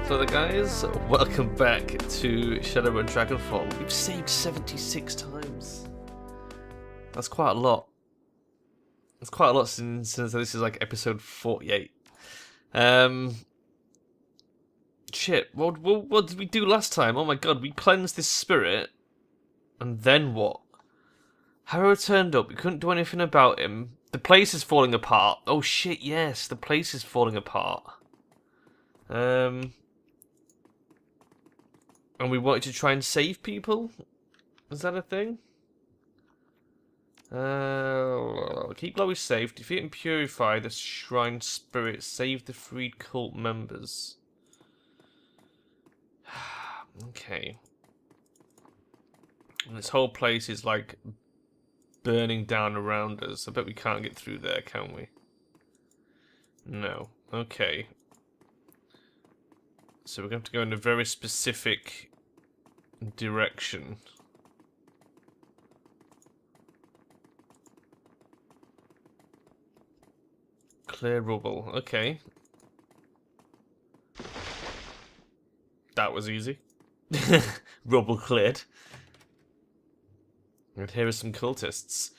So the guys, welcome back to Shadowrun Dragonfall. We've saved 76 times. That's quite a lot. That's quite a lot since this is like episode 48. Shit, what did we do last time? Oh my god, we cleansed this spirit. And then what? Harrow turned up, we couldn't do anything about him. The place is falling apart. Oh shit, yes, the place is falling apart. And we wanted to try and save people? Is that a thing? Keep Chloe safe. Defeat and purify the shrine spirit. Save the freed cult members. Okay. And this whole place is like burning down around us. I bet we can't get through there, can we? No. Okay. So we're going to have to go in a very specific direction. Clear rubble. Okay. That was easy. Rubble cleared. And here are some cultists.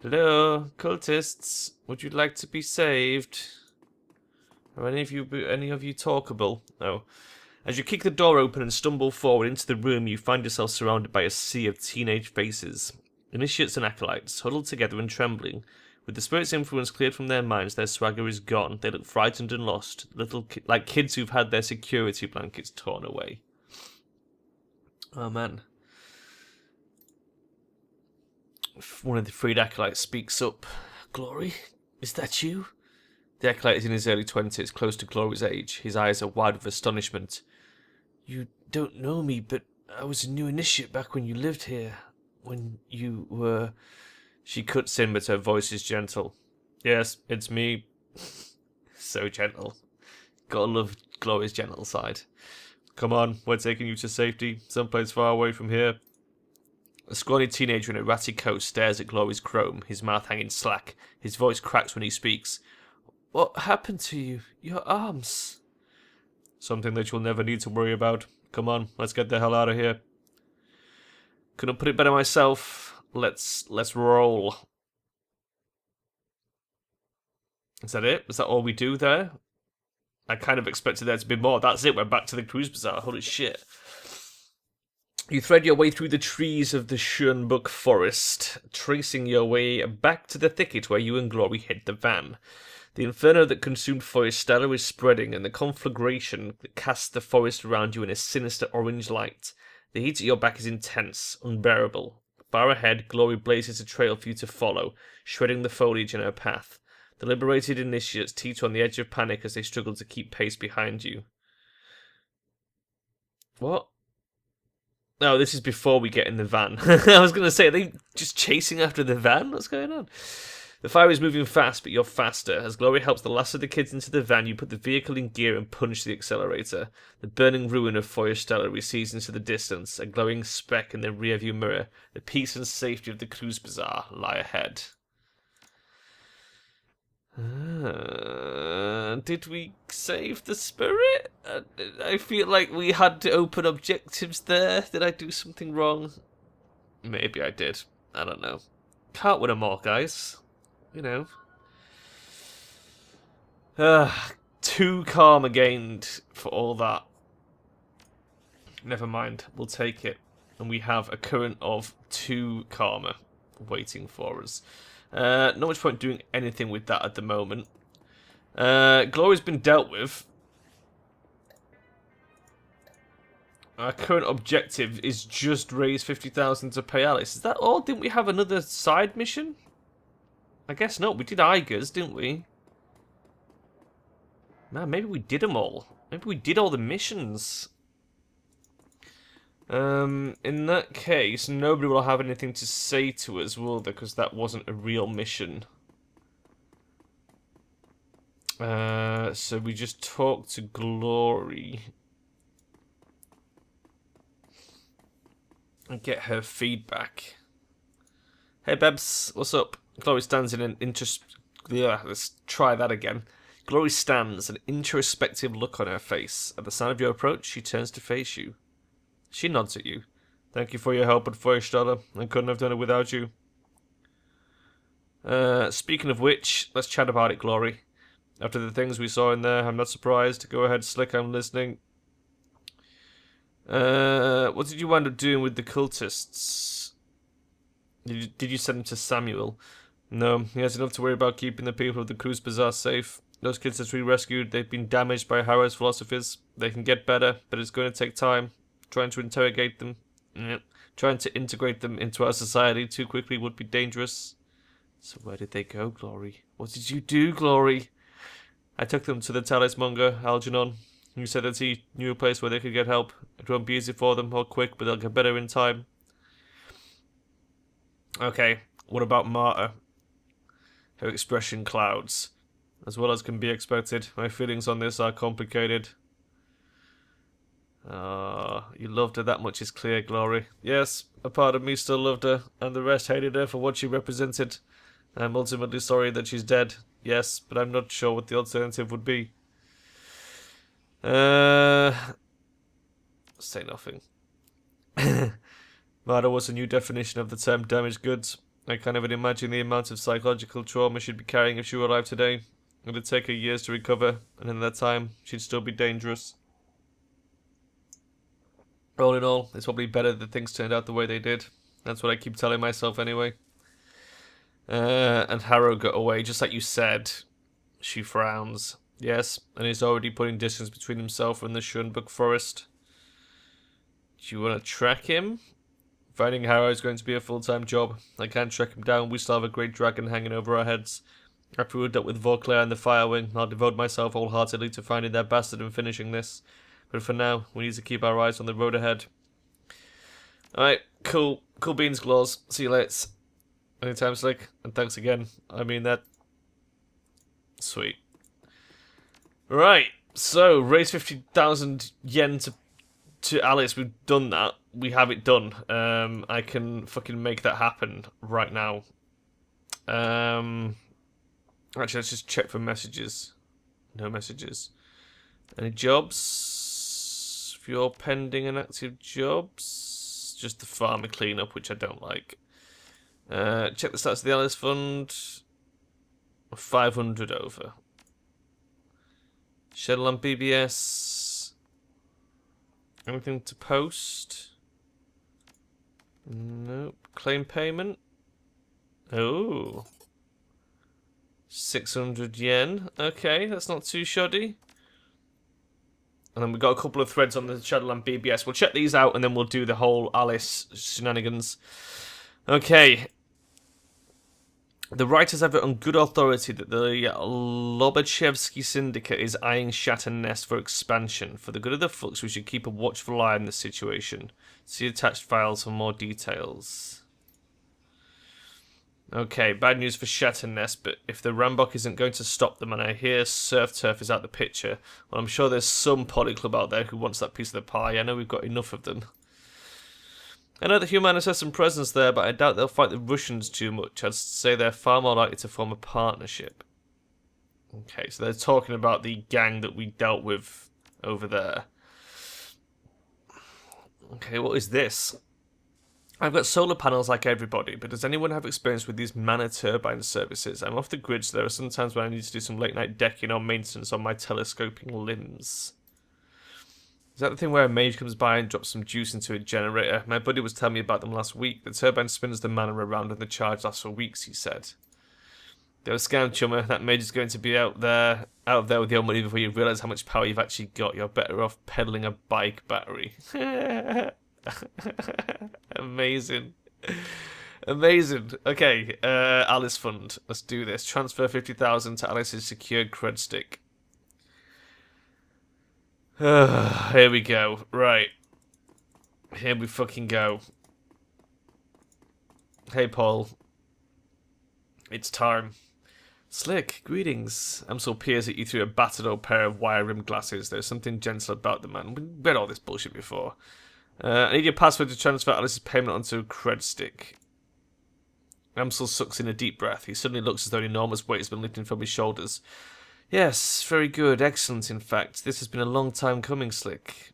Hello, cultists. Would you like to be saved? Are any of you talkable? No. As you kick the door open and stumble forward into the room, you find yourself surrounded by a sea of teenage faces. Initiates and acolytes, huddled together and trembling. With the spirit's influence cleared from their minds, their swagger is gone. They look frightened and lost, like kids who've had their security blankets torn away. Oh man. One of the freed acolytes speaks up. Glory, is that you? The acolyte is in his early 20s, close to Glory's age. His eyes are wide with astonishment. You don't know me, but I was a new initiate back when you lived here. When you were... She cuts in, but her voice is gentle. Yes, it's me. So gentle. Gotta love Glory's gentle side. Come on, we're taking you to safety, someplace far away from here. A scrawny teenager in a ratty coat stares at Glory's chrome, his mouth hanging slack. His voice cracks when he speaks. What happened to you? Your arms? Something that you'll never need to worry about. Come on, let's get the hell out of here. Couldn't put it better myself. Let's roll. Is that it? Is that all we do there? I kind of expected there to be more. That's it, we're back to the cruise bazaar. Holy shit. You thread your way through the trees of the Schönbuck forest, tracing your way back to the thicket where you and Glory hid the van. The inferno that consumed Forestella is spreading, and the conflagration that casts the forest around you in a sinister orange light. The heat at your back is intense, unbearable. Far ahead, Glory blazes a trail for you to follow, shredding the foliage in her path. The liberated initiates teeter on the edge of panic as they struggle to keep pace behind you. What? Oh, this is before we get in the van. I was going to say, are they just chasing after the van? What's going on? The fire is moving fast, but you're faster. As Glory helps the last of the kids into the van, you put the vehicle in gear and punch the accelerator. The burning ruin of Forestella recedes into the distance, a glowing speck in the rearview mirror. The peace and safety of the cruise bazaar lie ahead. Did we save the spirit? I feel like we had to open objectives there. Did I do something wrong? Maybe I did. I don't know. Can't win them all, guys. You know. 2 karma gained for all that. Never mind. We'll take it. And we have a current of 2 karma waiting for us. Not much point doing anything with that at the moment. Glory's been dealt with. Our current objective is just raise 50,000 to pay Alice. Is that all? Didn't we have another side mission? I guess not. We did Igers, didn't we? Man, maybe we did them all. Maybe we did all the missions. In that case, nobody will have anything to say to us, will they? Because that wasn't a real mission. So we just talked to Glory. And get her feedback. Hey, Bebs, what's up? Chloe stands in an interest... Yeah, let's try that again. Glory stands, an introspective look on her face. At the sound of your approach, she turns to face you. She nods at you. Thank you for your help at first, Dada. I couldn't have done it without you. Speaking of which, let's chat about it, Glory. After the things we saw in there, I'm not surprised. Go ahead, Slick, I'm listening. What did you wind up doing with the cultists? Did you send them to Samuel? No, he has enough to worry about keeping the people of the Cruz Bazaar safe. Those kids that we rescued, they've been damaged by Harrow's philosophies. They can get better, but it's going to take time. Trying to interrogate them, trying to integrate them into our society too quickly would be dangerous. So where did they go, Glory? What did you do, Glory? I took them to the talismonger, Algernon. You said that he knew a place where they could get help. It won't be easy for them or quick, but they'll get better in time. Okay, what about Marta? Her expression clouds. As well as can be expected, my feelings on this are complicated. You loved her that much is clear, Glory. Yes, a part of me still loved her, and the rest hated her for what she represented. I'm ultimately sorry that she's dead. Yes, but I'm not sure what the alternative would be. Say nothing. Marta was a new definition of the term damaged goods. I can't even imagine the amount of psychological trauma she'd be carrying if she were alive today. It would take her years to recover, and in that time, she'd still be dangerous. All in all, it's probably better that things turned out the way they did. That's what I keep telling myself anyway. And Harrow got away, just like you said. She frowns. Yes, and he's already putting distance between himself and the Schönbuck forest. Do you want to track him? Finding Harrow is going to be a full-time job. I can't track him down. We still have a great dragon hanging over our heads. After we're done with Vauclair and the Firewing, I'll devote myself wholeheartedly to finding that bastard and finishing this. But for now, we need to keep our eyes on the road ahead. Alright, cool. Cool beans, Claws. See you later. Anytime, Slick. And thanks again. I mean that. Sweet. Right, so raise 50,000 yen to Alice. We've done that. We have it done. I can fucking make that happen right now. Actually, let's just check for messages. No messages. Any jobs? If you're pending and active jobs, just the farmer cleanup, which I don't like. Check the stats of the Alice Fund. 500 over. Shadowrun BBS. Anything to post? Nope. Claim payment. Oh. 600 yen. Okay, that's not too shoddy. And then we've got a couple of threads on the Shadowrun BBS. We'll check these out and then we'll do the whole Alice shenanigans. Okay. The writers have it on good authority that the Lobachevsky Syndicate is eyeing Shatter Nest for expansion. For the good of the Flux, we should keep a watchful eye on the situation. See attached files for more details. Okay, bad news for Shatter Nest, but if the Rambok isn't going to stop them, and I hear Surf Turf is out the picture, well, I'm sure there's some poly club out there who wants that piece of the pie. I know we've got enough of them. I know the Humanis has some presence there, but I doubt they'll fight the Russians too much. I'd say they're far more likely to form a partnership. Okay, so they're talking about the gang that we dealt with over there. Okay, what is this? I've got solar panels like everybody, but does anyone have experience with these mana turbine services? I'm off the grid, so there are some times when I need to do some late-night decking or maintenance on my telescoping limbs. Is that the thing where a mage comes by and drops some juice into a generator? My buddy was telling me about them last week. The turbine spins the mana around and the charge lasts for weeks, he said. They were scam chummer. That mage is going to be out there with your money before you realise how much power you've actually got. You're better off peddling a bike battery. Amazing. Amazing. Okay, Alice Fund. Let's do this. Transfer 50,000 to Alice's secured cred stick. Here we go. Right. Here we fucking go. Hey, Paul. It's time. Slick, greetings. Amsel peers at you through a battered old pair of wire-rimmed glasses. There's something gentle about the man. We've read all this bullshit before. I need your password to transfer Alice's payment onto a cred stick. Amsel sucks in a deep breath. He suddenly looks as though an enormous weight has been lifted from his shoulders. Yes, very good. Excellent, in fact. This has been a long time coming, Slick.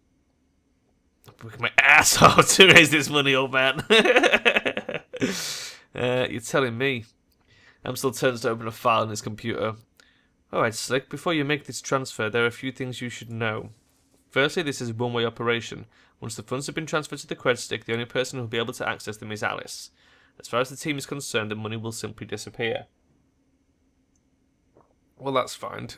I'm working my ass off to raise this money, old man. You're telling me. Amstel turns to open a file on his computer. Alright, Slick, before you make this transfer, there are a few things you should know. Firstly, this is a one-way operation. Once the funds have been transferred to the cred stick, the only person who will be able to access them is Alice. As far as the team is concerned, the money will simply disappear. Well, that's fine.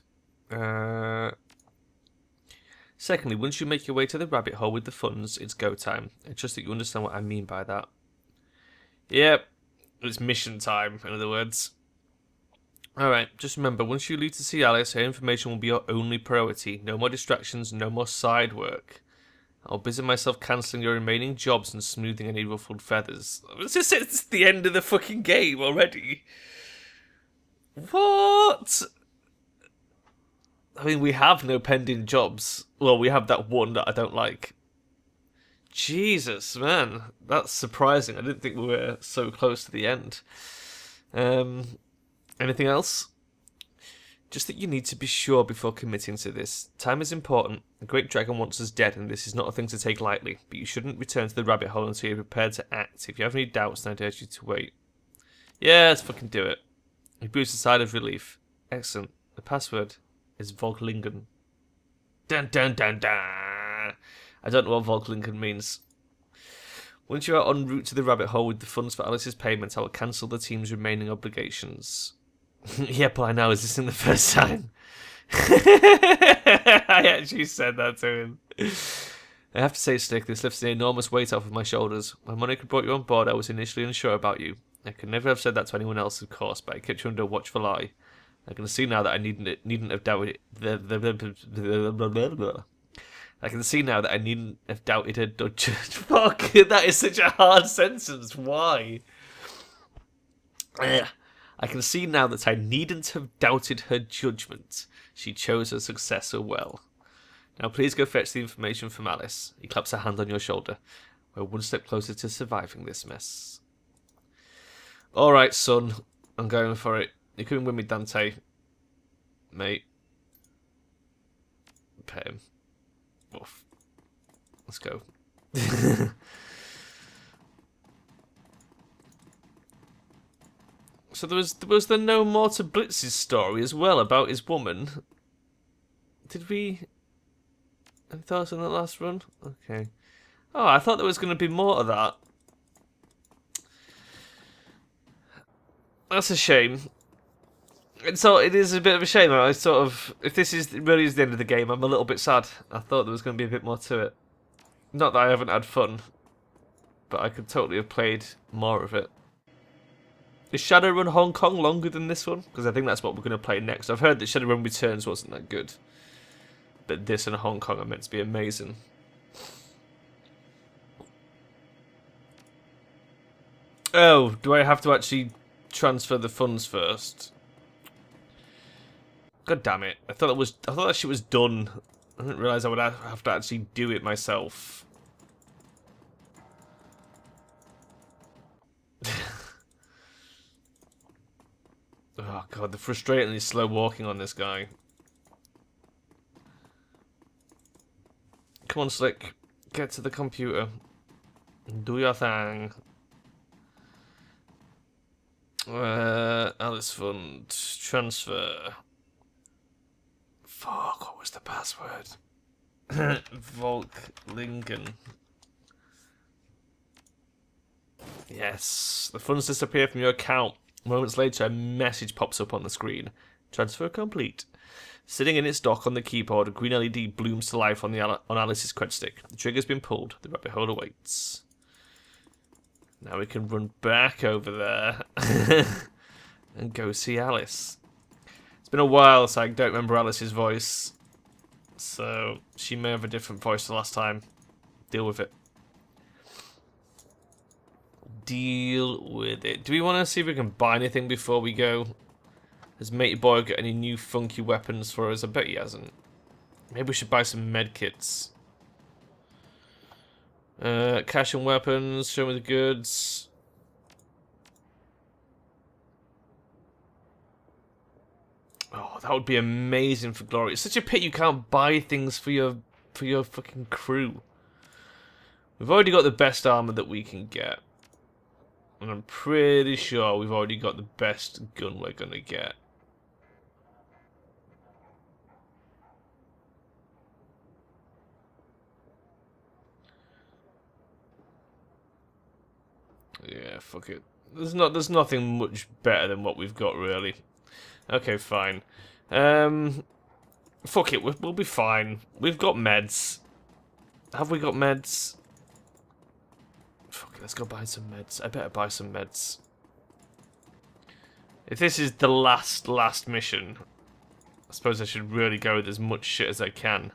Secondly, once you make your way to the rabbit hole with the funds, it's go time. I trust that you understand what I mean by that. Yep, it's mission time, in other words. Alright, just remember, once you leave to see Alice, her information will be your only priority. No more distractions, no more side work. I'll busy myself cancelling your remaining jobs and smoothing any ruffled feathers. It's the end of the fucking game already. What? I mean, we have no pending jobs. Well, we have that one that I don't like. Jesus, man. That's surprising. I didn't think we were so close to the end. Anything else? Just that you need to be sure before committing to this. Time is important. The Great Dragon wants us dead, and this is not a thing to take lightly. But you shouldn't return to the rabbit hole until you're prepared to act. If you have any doubts, then I'd urge you to wait. Yeah, let's fucking do it. He breathes a sigh of relief. Excellent. The password is Volklingen. Dun dun dun dun! I don't know what Volklingen means. Once you are en route to the rabbit hole with the funds for Alice's payment, I will cancel the team's remaining obligations. Yeah, by now, is this in the first time? I actually said that to him. I have to say, Stick, this lifts an enormous weight off of my shoulders. When Monica brought you on board, I was initially unsure about you. I could never have said that to anyone else, of course, but I kept you under a watchful eye. I can see now that I needn't have doubted it. I can see now that I needn't have doubted her judgment. Fuck, that is such a hard sentence. Why? I can see now that I needn't have doubted her judgment. She chose her successor well. Now please go fetch the information from Alice. He claps a hand on your shoulder. We're one step closer to surviving this mess. Alright, son. I'm going for it. You're coming with me, Dante. Mate. Pay him. Oof. Let's go. So was there no more to Blitz's story as well about his woman? Did we... Any thoughts on that last run? Okay. Oh, I thought there was going to be more of that. That's a shame. And so it is a bit of a shame. I sort of... If this is really is the end of the game, I'm a little bit sad. I thought there was going to be a bit more to it. Not that I haven't had fun, but I could totally have played more of it. Is Shadowrun Hong Kong longer than this one? Because I think that's what we're going to play next. I've heard that Shadowrun Returns wasn't that good. But this and Hong Kong are meant to be amazing. Oh, do I have to actually transfer the funds first? God damn it. I thought that shit was done. I didn't realise I would have to actually do it myself. Oh god, the frustratingly slow walking on this guy. Come on, Slick. Get to the computer. Do your thing. Alice Fund. Transfer. Fuck, what was the password? Volklingen. Yes. The funds disappear from your account. Moments later, a message pops up on the screen. Transfer complete. Sitting in its dock on the keyboard, a green LED blooms to life on Alice's cred stick. The trigger's been pulled. The rabbit hole awaits. Now we can run back over there and go see Alice. It's been a while, so I don't remember Alice's voice. So she may have a different voice the last time. Deal with it. Deal with it. Do we want to see if we can buy anything before we go? Has Matey Boy got any new funky weapons for us? I bet he hasn't. Maybe we should buy some medkits. Cash and weapons. Show me the goods. Oh, that would be amazing for Glory. It's such a pity you can't buy things for your fucking crew. We've already got the best armor that we can get. And I'm pretty sure we've already got the best gun we're gonna get. Yeah, fuck it. There's nothing much better than what we've got, really. Okay, fine. Fuck it, we'll be fine. We've got meds. Have we got meds? Fuck it, let's go buy some meds. I better buy some meds. If this is the last mission, I suppose I should really go with as much shit as I can.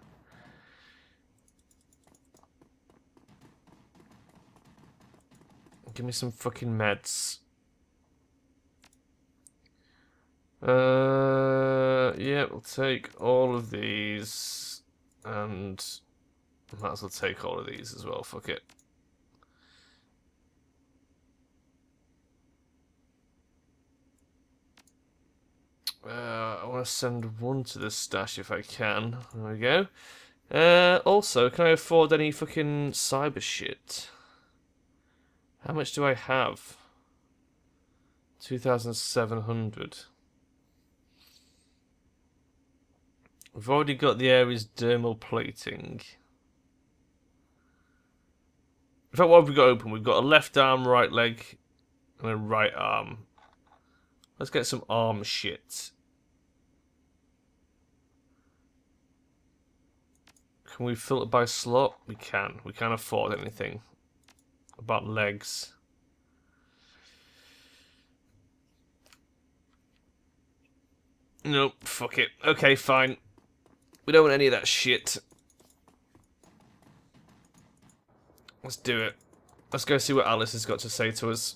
Give me some fucking meds. Yeah, we'll take all of these. And might as well take all of these as well, fuck it. I want to send one to the stash if I can. There we go. Also, can I afford any fucking cyber shit? How much do I have? 2,700. We've already got the Ares dermal plating. In fact, what have we got open? We've got a left arm, right leg, and a right arm. Let's get some arm shit. Can we filter by slot? We can. We can't afford anything. About legs. Nope, fuck it. Okay, fine. We don't want any of that shit. Let's do it. Let's go see what Alice has got to say to us.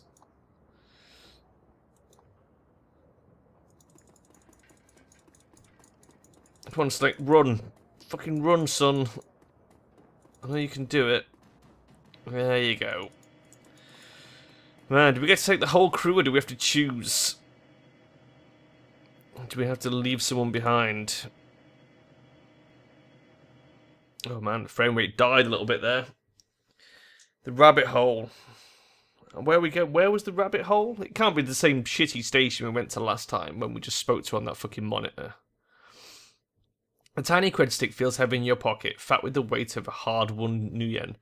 Come on, Snake, run. Fucking run, son. I know you can do it. There you go. Man, do we get to take the whole crew or do we have to choose? Do we have to leave someone behind? Oh man, the frame rate died a little bit there. The rabbit hole. Where we go? Where was the rabbit hole? It can't be the same shitty station we went to last time when we just spoke to on that fucking monitor. A tiny cred stick feels heavy in your pocket, fat with the weight of a hard-won Nuyen.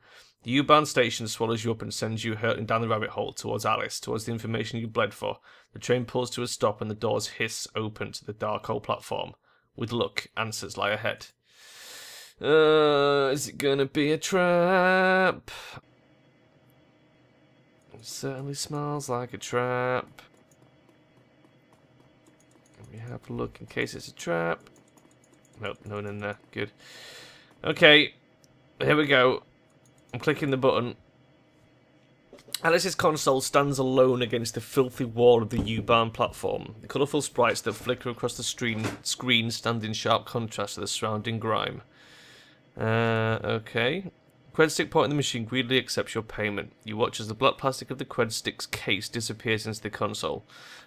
The U-Bahn station swallows you up and sends you hurtling down the rabbit hole towards Alice, towards the information you bled for. The train pulls to a stop and the doors hiss open to the dark old platform. With luck, answers lie ahead. Is it gonna be a trap? It certainly smells like a trap. Let me have a look in case it's a trap. Nope, no one in there. Good. Okay, here we go. I'm clicking the button. Alice's console stands alone against the filthy wall of the U-Bahn platform. The colourful sprites that flicker across the screen stand in sharp contrast to the surrounding grime. Okay. Cred stick point in the machine greedily accepts your payment. You watch as the black plastic of the cred stick's case disappears into the console.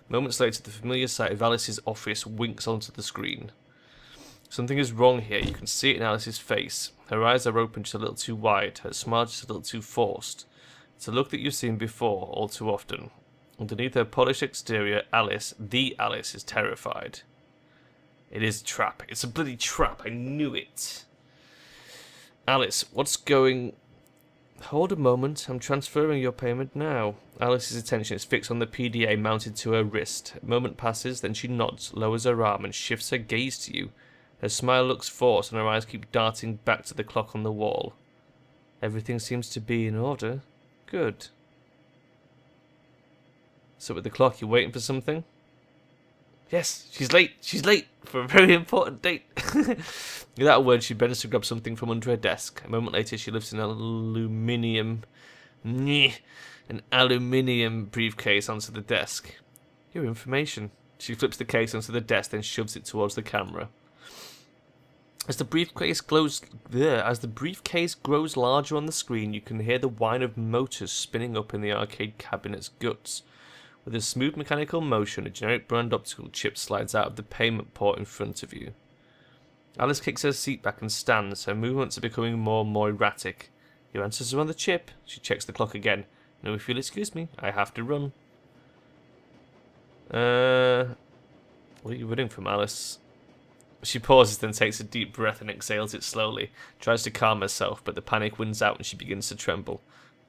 Moments later, the familiar sight of Alice's office winks onto the screen. Something is wrong here. You can see it in Alice's face. Her eyes are open just a little too wide. Her smile just a little too forced. It's a look that you've seen before, all too often. Underneath her polished exterior, Alice, the Alice, is terrified. It is a trap. It's a bloody trap. I knew it. Alice, what's going... Hold a moment. I'm transferring your payment now. Alice's attention is fixed on the PDA mounted to her wrist. A moment passes, then she nods, lowers her arm, and shifts her gaze to you. Her smile looks forced, and her eyes keep darting back to the clock on the wall. Everything seems to be in order. Good. So with the clock, you're waiting for something? Yes, she's late. She's late for a very important date. Without a word, she bends to grab something from under her desk. A moment later, she lifts an aluminium briefcase onto the desk. Your information. She flips the case onto the desk, then shoves it towards the camera. As the briefcase grows larger on the screen, you can hear the whine of motors spinning up in the arcade cabinet's guts. With a smooth mechanical motion, a generic brand optical chip slides out of the payment port in front of you. Alice kicks her seat back and stands. Her movements are becoming more and more erratic. Your answers are on the chip. She checks the clock again. No, if you'll excuse me, I have to run. What are you running from, Alice? She pauses, then takes a deep breath and exhales it slowly. Tries to calm herself, but the panic wins out and she begins to tremble.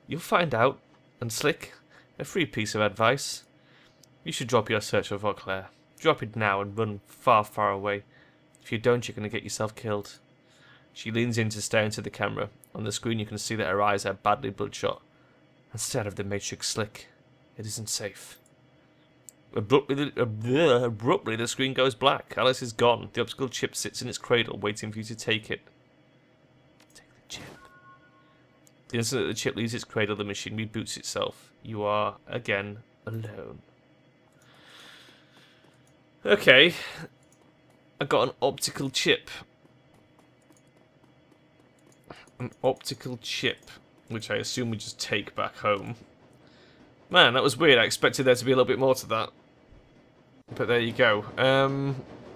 You'll find out. And Slick, a free piece of advice. You should drop your search for Vauclair. Drop it now and run far, far away. If you don't, you're going to get yourself killed. She leans in to stare into the camera. On the screen you can see that her eyes are badly bloodshot. Instead of the Matrix, Slick, it isn't safe. Abruptly, the screen goes black. Alice is gone. The optical chip sits in its cradle, waiting for you to take it. Take the chip. The instant that the chip leaves its cradle, the machine reboots itself. You are, again, alone. Okay. I got an optical chip. An optical chip, which I assume we just take back home. Man, that was weird. I expected there to be a little bit more to that. But there you go.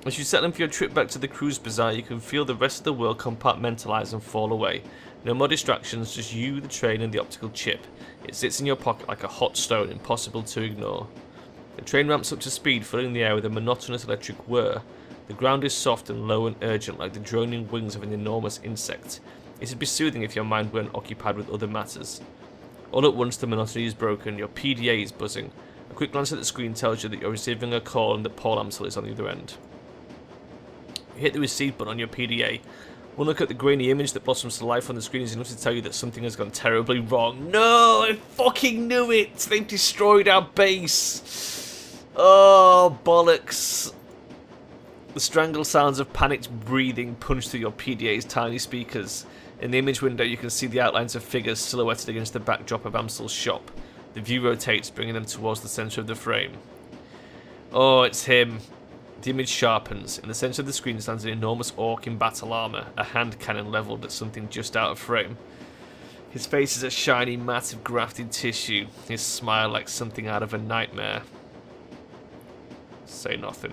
As you settle in for your trip back to the cruise bazaar, you can feel the rest of the world compartmentalise and fall away. No more distractions, just you, the train, and the optical chip. It sits in your pocket like a hot stone, impossible to ignore. The train ramps up to speed, filling the air with a monotonous electric whir. The ground is soft and low and urgent, like the droning wings of an enormous insect. It would be soothing if your mind weren't occupied with other matters. All at once, the monotony is broken. Your PDA is buzzing. A quick glance at the screen tells you that you're receiving a call and that Paul Amsel is on the other end. You hit the receive button on your PDA. One look at the grainy image that blossoms to life on the screen is enough to tell you that something has gone terribly wrong. No! I fucking knew it! They've destroyed our base! Oh, bollocks. The strangled sounds of panicked breathing punch through your PDA's tiny speakers. In the image window, you can see the outlines of figures silhouetted against the backdrop of Amsel's shop. The view rotates, bringing them towards the centre of the frame. Oh, it's him. The image sharpens. In the centre of the screen stands an enormous orc in battle armour, a hand cannon levelled at something just out of frame. His face is a shiny mat of grafted tissue, his smile like something out of a nightmare. Say nothing.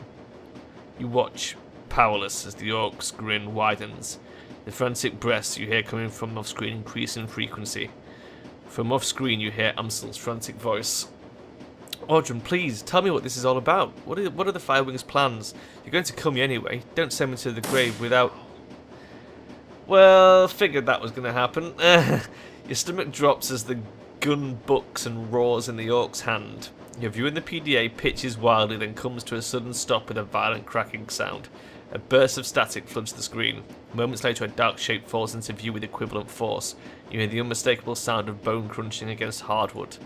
You watch, powerless, as the orc's grin widens. The frantic breaths you hear coming from off-screen increase in frequency. From off-screen you hear Amsel's frantic voice. Audrun, please, tell me what this is all about. What are the Firewings' plans? You're going to kill me anyway. Don't send me to the grave without... Well, figured that was going to happen. Your stomach drops as the gun bucks and roars in the orc's hand. Your view in the PDA pitches wildly, then comes to a sudden stop with a violent cracking sound. A burst of static floods the screen. Moments later, a dark shape falls into view with equivalent force. You hear the unmistakable sound of bone crunching against hardwood.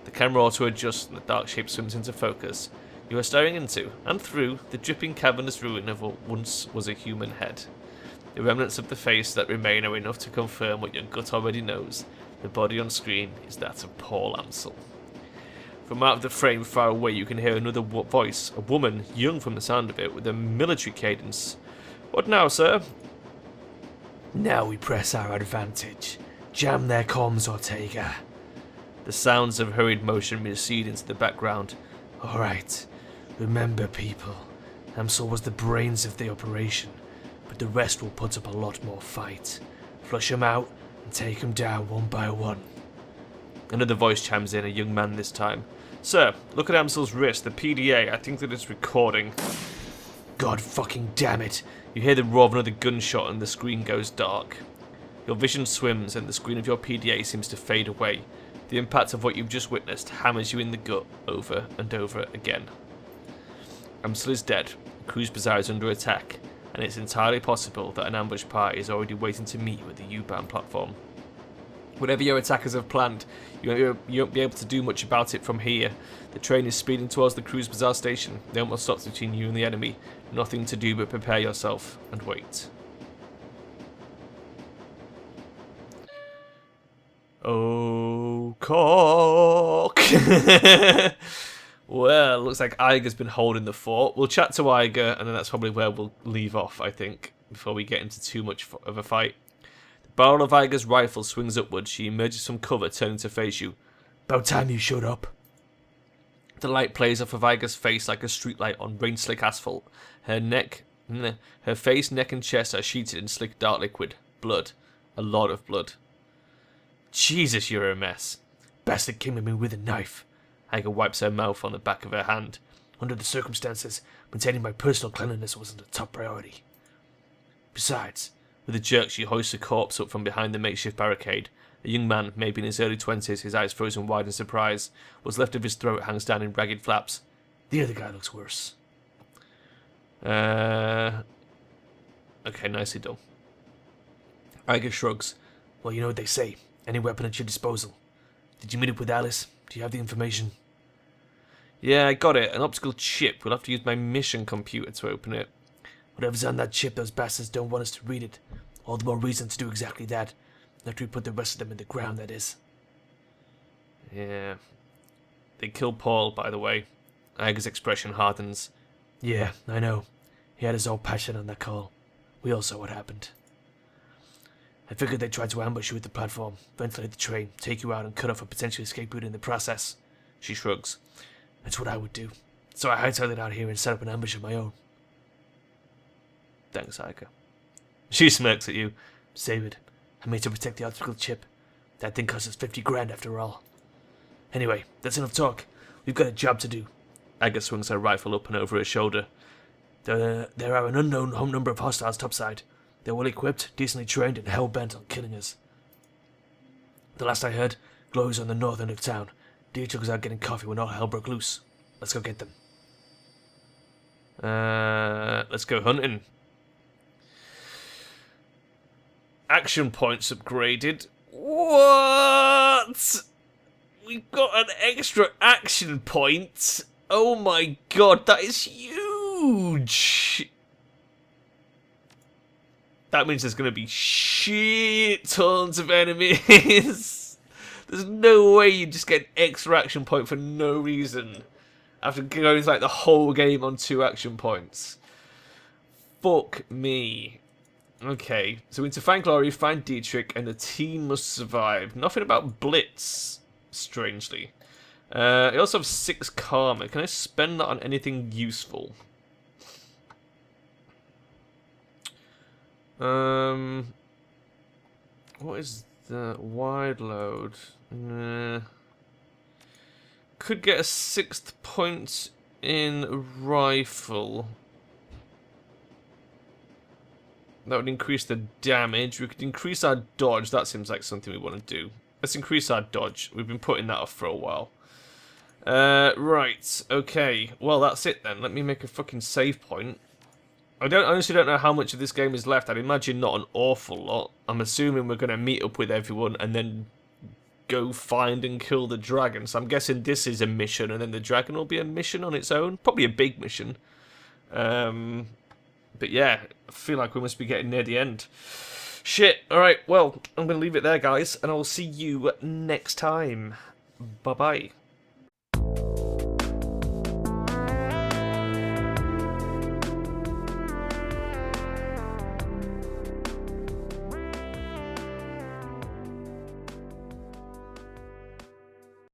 The camera auto-adjusts and the dark shape swims into focus. You are staring into, and through, the dripping cavernous ruin of what once was a human head. The remnants of the face that remain are enough to confirm what your gut already knows. The body on screen is that of Paul Amsel. From out of the frame far away you can hear another voice, a woman, young from the sound of it, with a military cadence. What now, sir? Now we press our advantage. Jam their comms, Ortega. The sounds of hurried motion recede into the background. Alright, remember people, Amsel was the brains of the operation, but the rest will put up a lot more fight. Flush them out and take them down one by one. Another voice chimes in, a young man this time. Sir, look at Amsel's wrist, the PDA, I think that it's recording. God fucking damn it. You hear the roar of another gunshot and the screen goes dark. Your vision swims and the screen of your PDA seems to fade away. The impact of what you've just witnessed hammers you in the gut over and over again. Amsel is dead, the cruise bazaar is under attack, and it's entirely possible that an ambush party is already waiting to meet you at the U-Bahn platform. Whatever your attackers have planned, you won't be able to do much about it from here. The train is speeding towards the cruise bazaar station. No more stops between you and the enemy. Nothing to do but prepare yourself and wait. Oh, cock! Well, looks like Iger's been holding the fort. We'll chat to Iger, and then that's probably where we'll leave off, I think, before we get into too much of a fight. The barrel of Iger's rifle swings upward. She emerges from cover, turning to face you. About time you showed up. The light plays off of Iger's face like a streetlight on rain-slick asphalt. Her face, neck, and chest are sheeted in slick dark liquid. Blood. A lot of blood. Jesus, you're a mess. Bastard came at me with a knife. Iger wipes her mouth on the back of her hand. Under the circumstances, maintaining my personal cleanliness wasn't a top priority. Besides, with a jerk, she hoists the corpse up from behind the makeshift barricade. A young man, maybe in his early 20s, his eyes frozen wide in surprise. What's left of his throat hangs down in ragged flaps. The other guy looks worse. Okay, nicely done. Iger shrugs. Well, you know what they say. Any weapon at your disposal. Did you meet up with Alice? Do you have the information? Yeah, I got it. An optical chip. We'll have to use my mission computer to open it. Whatever's on that chip, those bastards don't want us to read it. All the more reason to do exactly that. After we put the rest of them in the ground, that is. Yeah. They killed Paul, by the way. Iger's expression hardens. Yeah, I know. He had his own passion on that call. We all saw what happened. I figured they tried to ambush you at the platform, ventilate the train, take you out and cut off a potential escape route in the process. She shrugs. That's what I would do. So I hightailed it out here and set up an ambush of my own. Thanks, Iger. She smirks at you. Save it. I made to protect the optical chip. That thing cost us 50 grand after all. Anyway, that's enough talk. We've got a job to do. Iger swings her rifle up and over her shoulder. There are an unknown home number of hostiles topside. They're well equipped, decently trained, and hell-bent on killing us. The last I heard, Glory's on the north end of town. Dietrich was out getting coffee when all hell broke loose. Let's go get them. Let's go hunting. Action points upgraded. What? We've got an extra action point. Oh my god, that is huge. That means there's going to be shit tons of enemies. There's no way you just get an extra action point for no reason after going like the whole game on 2 action points. Fuck me. Okay, so into find Glory, find Dietrich, and the team must survive. Nothing about Blitz, strangely. I also have 6 karma. Can I spend that on anything useful? What is the wide load? Could get a 6th point in rifle. That would increase the damage. We could increase our dodge. That seems like something we want to do. Let's increase our dodge. We've been putting that off for a while. Right. Okay. Well, that's it then. Let me make a fucking save point. I honestly don't know how much of this game is left. I'd imagine not an awful lot. I'm assuming we're going to meet up with everyone and then go find and kill the dragon. So I'm guessing this is a mission and then the dragon will be a mission on its own. Probably a big mission. But yeah, I feel like we must be getting near the end. Shit. Alright, well, I'm going to leave it there, guys. And I will see you next time. Bye-bye.